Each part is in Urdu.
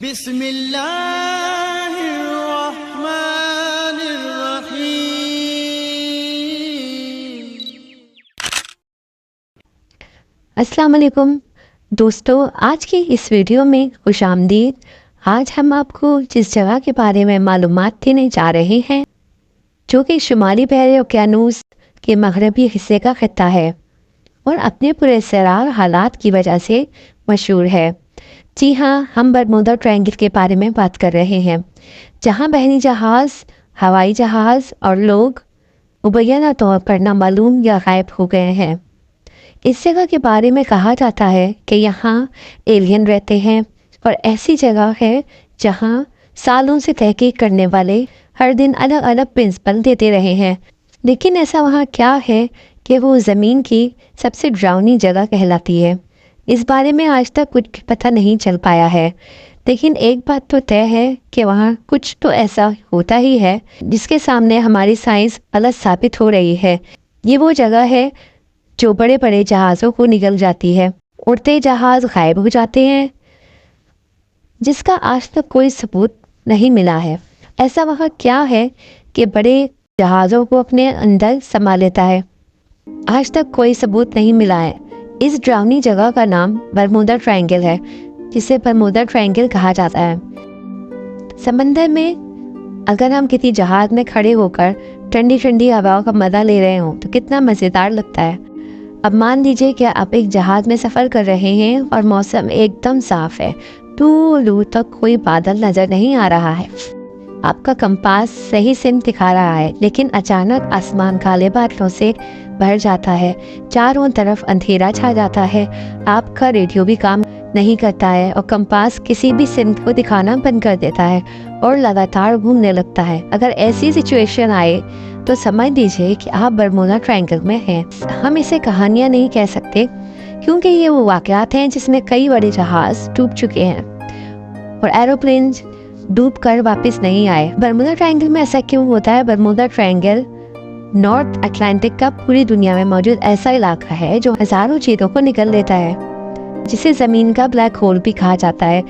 بسم اللہ الرحمن الرحیم۔ السلام علیکم دوستو، آج کی اس ویڈیو میں خوش آمدید۔ آج ہم آپ کو جس جگہ کے بارے میں معلومات دینے جا رہے ہیں جو کہ شمالی بحر اوقیانوس کے مغربی حصے کا خطہ ہے اور اپنے پراسرار حالات کی وجہ سے مشہور ہے۔ جی ہاں، ہم برمودا ٹرائنگل کے بارے میں بات کر رہے ہیں، جہاں بحری جہاز، ہوائی جہاز اور لوگ مبینہ طور پر نامعلوم یا غائب ہو گئے ہیں۔ اس جگہ کے بارے میں کہا جاتا ہے کہ یہاں ایلین رہتے ہیں اور ایسی جگہ ہے جہاں سالوں سے تحقیق کرنے والے ہر دن الگ الگ پرنسپل دیتے رہے ہیں، لیکن ایسا وہاں کیا ہے کہ وہ زمین کی سب سے ڈراؤنی جگہ کہلاتی ہے؟ اس بارے میں آج تک کچھ پتہ نہیں چل پایا ہے، لیکن ایک بات تو طے ہے کہ وہاں کچھ تو ایسا ہوتا ہی ہے جس کے سامنے ہماری سائنس غلط ثابت ہو رہی ہے۔ یہ وہ جگہ ہے جو بڑے بڑے جہازوں کو نگل جاتی ہے، اڑتے جہاز غائب ہو جاتے ہیں، جس کا آج تک کوئی ثبوت نہیں ملا ہے۔ ایسا وہاں کیا ہے کہ بڑے جہازوں کو اپنے اندر سما لیتا ہے؟ آج تک کوئی ثبوت نہیں ملا ہے۔ اس ڈراؤنی جگہ کا نام برمودا ٹرائنگل ہے، جسے برمودا ٹرائنگل کہا جاتا ہے۔ سمندر میں اگر ہم کسی جہاز میں کھڑے ہو کر ٹھنڈی ٹھنڈی ہواؤں کا مزہ لے رہے ہوں تو کتنا مزیدار لگتا ہے۔ اب مان لیجئے کہ آپ ایک جہاز میں سفر کر رہے ہیں اور موسم ایک دم صاف ہے، دور دور تک کوئی بادل نظر نہیں آ رہا ہے، آپ کا کمپاس صحیح سمت دکھا رہا ہے، لیکن اچانک آسمان کالے بادلوں سے بھر جاتا ہے، چاروں طرف اندھیرا چھا جاتا ہے، آپ کا ریڈیو بھی کام نہیں کرتا ہے اور کمپاس کسی بھی سمت کو دکھانا بند کر دیتا ہے اور لگاتار گھومنے لگتا ہے۔ اگر ایسی سچویشن آئے تو سمجھ لیجئے کہ آپ برمودا ٹرائنگل میں ہیں۔ ہم اسے کہانیاں نہیں کہہ سکتے کیونکہ یہ وہ واقعات ہیں جس میں کئی بڑے جہاز ڈوب چکے ہیں اور ایروپلین ڈوب کر واپس نہیں آئے۔ برمودا ٹرائنگل میں ایسا کیوں ہوتا ہے؟ برمودا ٹرائنگل نارتھ اٹلانٹک کا پوری دنیا میں موجود ایسا علاقہ ہے جو ہزاروں چیزوں کو نگل لیتا ہے، جسے زمین کا بلیک ہول بھی کہا جاتا ہے۔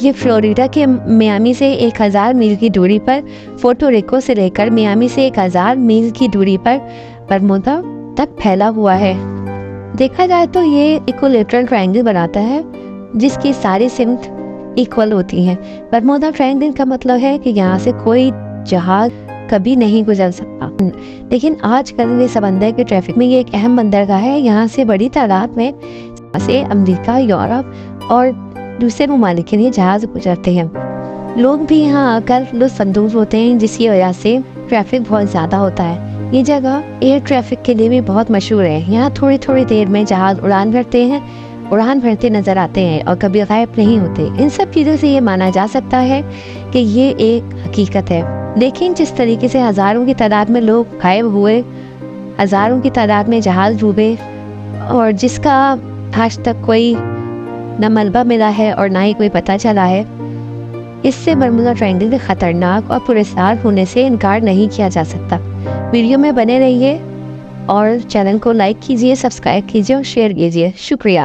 یہ فلوریڈا کے میامی سے 1000 میل کی دوری پر، پورٹو ریکو سے لے کر میامی سے 1000 میل کی دوری پر برمودا تک پھیلا ہوا ہے۔ دیکھا جائے تو یہ ایکولیٹرل ٹرائنگل بناتا ہے جس کی ساری سمت ایکول ہوتی ہیں۔ برمودا ٹرائنگل کا مطلب ہے کہ یہاں سے کوئی جہاز کبھی نہیں گزر سکتا، لیکن آج کل یہ سمندر کے ٹریفک میں یہ ایک اہم بندرگاہ ہے۔ یہاں سے بڑی تعداد میں سے امریکہ، یورپ اور دوسرے ممالک کے لیے جہاز گزرتے ہیں۔ لوگ بھی یہاں آ کر لطف اندوز ہوتے ہیں، جس کی وجہ سے ٹریفک بہت زیادہ ہوتا ہے۔ یہ جگہ ایئر ٹریفک کے لیے بھی بہت مشہور ہے۔ یہاں تھوڑی تھوڑی دیر میں جہاز اڑان بھرتے نظر آتے ہیں اور کبھی غائب نہیں ہوتے۔ ان سب چیزوں سے یہ مانا جا سکتا ہے کہ یہ ایک حقیقت ہے، لیکن جس طریقے سے ہزاروں کی تعداد میں لوگ غائب ہوئے، ہزاروں کی تعداد میں جہاز ڈوبے اور جس کا آج تک کوئی نہ ملبہ ملا ہے اور نہ ہی کوئی پتہ چلا ہے، اس سے برمودا ٹرائنگل کے خطرناک اور پراسرار ہونے سے انکار نہیں کیا جا سکتا۔ ویڈیو میں بنے رہیے اور چینل کو لائک کیجیے، سبسکرائب کیجیے اور شیئر کیجیے۔ شکریہ۔